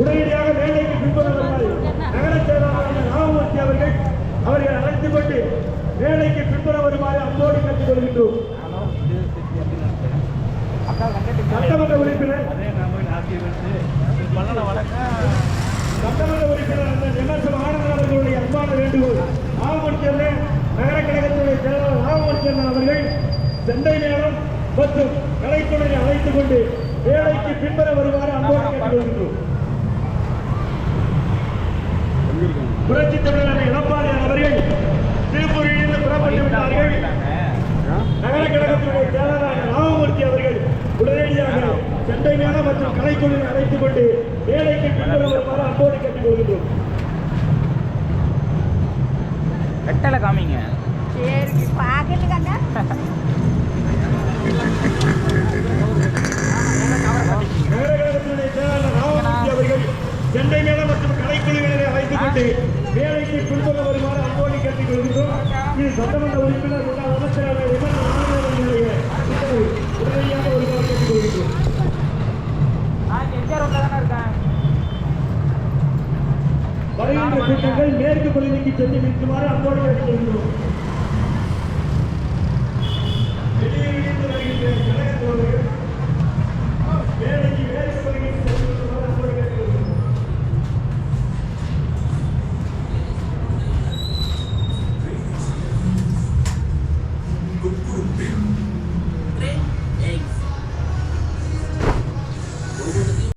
உடனடியாக வேலைக்கு பின்பற்றுமாறு நகர செயலாளர் ராமமூர்த்தி அவர்கள் அழைத்துக் கொண்டு வேலைக்கு பின்பற்ற வருமாறு அன்போடு கேட்டுக் கொள்கின்றோம். சட்டமன்ற உறுப்பினர் எம்எஸ்எம் ஆனந்தன் அவர்களுடைய அன்பான வேண்டுகோள். ராமமூர்த்தி நகர கழகத்துடைய செயலாளர் ராமமூர்த்தி அவர்கள் செண்டை மேளம் மற்றும் கலைத்துறையை அழைத்துக் கொண்டு வேலைக்கு பின்பற்ற வருமாறு அன்போடு கேட்டுக் கொள்கின்றோம். புரட்சி தமிழர் எடப்பாடியார் அவர்கள் திருப்பூரிலிருந்து புறப்பட்டு விட்டார்கள். நகர கழகத்துடைய செயலாளர் ராமமூர்த்தி அவர்கள் உடனடியாக செண்டை மேளம் மற்றும் கலைக்குழுவை அழைத்துக் கொண்டு வேலைக்கு பின்பற்ற வருமாறு அன்போடு கேட்டுக் கொள்கின்றோம். வெட்டலை காமிங்க. நகரகழகத்தினுடைய செயலாளர் ராமமூர்த்தி அவர்கள் செண்டை மேளம் மற்றும் கலைக்குழுவினரை அழைத்துக் கொண்டு வேலைக்கு பின்பற்ற வருமாறு அன்போடு கேட்டுக் கொள்கின்றோம். இது சட்டமன்ற உறுப்பினர் அமைச்சராளர் உடனடியாக வருமாறு கேட்டுக் கொள்கின்றோம். வருகின்ற கூட்டங்கள் மேற்கு பகுதிக்கு சென்று நிற்குமாறு அன்போடு கேட்டுக் கொள்கின்றோம்.